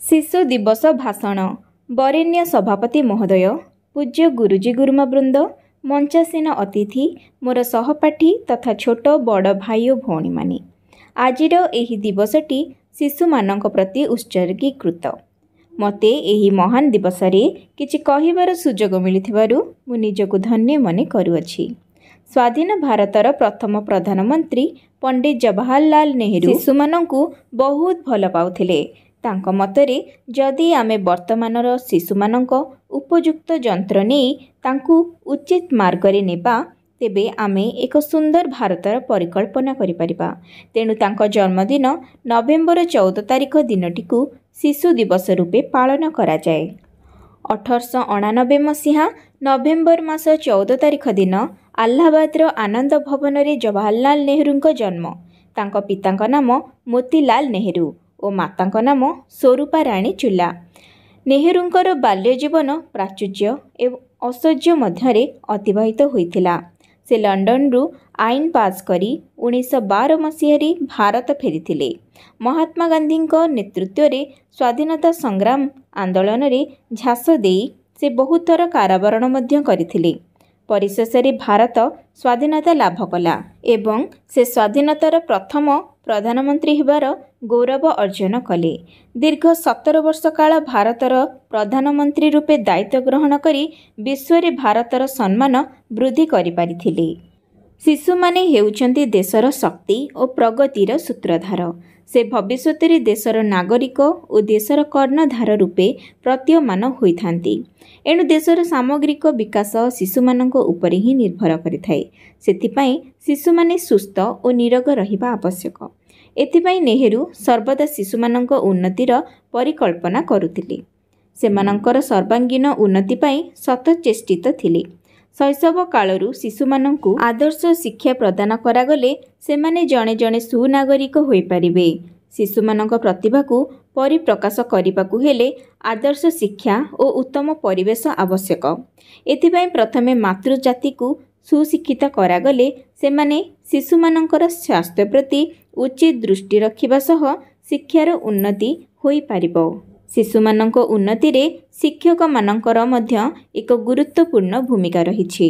शिशु दिवस भाषण वरेण्य सभापति महोदय, पूज्य गुरुजी गुरुमावृंद, मंचासीन अतिथि, मोर सहपाठी तथा छोट बड़ भाई और भौणी माने, आजिर एही दिवसटी शिशुमानंक प्रति उत्सर्गीकृत। मते एही महान दिवस रे किछि कहिबार सुजोग मिलिथिबारु मु निजको धन्य मने करुअछि। स्वाधीन भारतर प्रथम प्रधानमंत्री पंडित जवाहरलाल नेहरू शिशुमानंकु बहुत भल पाउथिले। तांको मतरे जदि आमे वर्तमानर शिशुमानंक उपयुक्त जंत्र नेई तांकु उचित मार्गरे नेबा तेबे आमे एक सुंदर भारतर परिकल्पना करि परिबा। तेणु तांको जन्मदिन नवेम्बर 14 तारिख दिनटिकु शिशु दिवस रूपे पालन करा जाए। 1899 मसीहा नवेम्बर मास 14 तारिख दिन आल्लाहाबादर आनंद भवन रे जवाहरलाल नेहरूंको जन्म। तांको पितांको नाम मोतीलाल नेहरू और मातांको नाम स्वरूपा राणी चुल्ला। नेहरूंकर बाल्य जीवन प्राचुर्य एवं ऐश्वर्य मध्यरे अतिबाहित होइथिला। से लंडन रु आईन पास करी 1912 मसीह भारत फेरिथिले। महात्मा गांधी नेतृत्व रे स्वाधीनता संग्राम आंदोलन रे झांस देई से बहुत थर कारावरण मध्य करथिले। परिशेष रे भारत स्वाधीनता लाभ कला एवं से स्वाधीनतार प्रथम प्रधानमंत्री हेबार गौरव अर्जन कले। दीर्घ 17 वर्ष काल भारतर प्रधानमंत्री रूपे दायित्व ग्रहण करी विश्व रे भारतर सम्मान वृद्धि करि पारिथिले। शिशु माने हेउचंती देशर शक्ति और प्रगतिर सूत्रधार। से भविष्यत रे देशर नागरिक और देशर कर्णधार रूपे प्रतीयमान होइथांती। एणु देशर सामग्रिक विकास शिशुमानंक उपरे ही निर्भर करिथाए। सेथिपाई शिशुमाने सुस्थ और निरोग रहिबा आवश्यक। एथिपाई नेहरू सर्वदा शिशुमानंक उन्नतिर परिकल्पना करुथिले। सेमानंकर सर्वांगीन उन्नति पाई सतत चेष्टित थिले। शैशव कालरू शिशुमानंकु आदर्श शिक्षा प्रदान करागले सेमाने जणे जणे सुनागरिक होई पारिबे। शिशुमानंक प्रतिभाकु परिप्रकाश करिबाकु हेले आदर्श शिक्षा और उत्तम परिवेश आवश्यक। एथिपाई प्रथमे मातृजातिकु सुशिक्षित करागले सेमाने शिशुमानंकर स्वास्थ्य प्रति उचित दृष्टि रखिबा सह शिक्षार उन्नति होई पारिबो। शिशुमानंक उन्नति रे शिक्षक मानंकर मध्य एक गुरुत्वपूर्ण भूमिका रहिछि।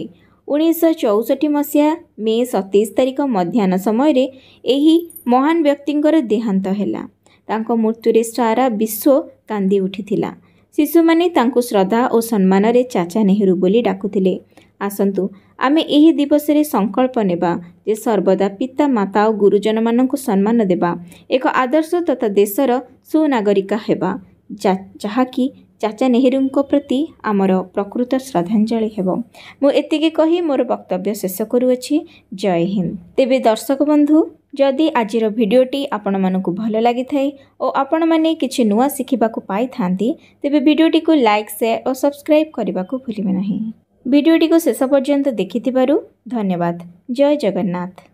1964 मसीहा मे 27 तारिख मध्याह्न समय रे एही महान व्यक्तिंकर देहांत हैला। तांको मृत्यु रे सारा विश्व कांदी उठिथिला। शिशु माने तांको श्रद्धा और सम्मान रे चाचा नेहरू बोली डाकुथिले। आसंतु आमे एही दिवस रे संकल्प नेबा जे सर्वदा पिता माता और गुरुजन मानंको सम्मान देबा, एक आदर्श तथा देशर सुनागरिका हेबा, जहाँकि चाचा नेहरूंको प्रति आमर प्रकृत श्रद्धांजलि हेबो। मु एतिके कही मोर वक्तव्य शेष करुअछि। जय हिंद। तेबे दर्शक बंधु, जदि आजिर भिडियोटी आपण मानकु भल लागि थाए और आपण माने किछि नुआ सिखिबाकु पाई थांती तेबे भिडियोटी को लाइक, शेयर और सब्सक्राइब करबाकु भूलिबे नाही। भिडियोटी को शेष पर्यंत देखिथिबारु धन्यवाद। जय जगन्नाथ।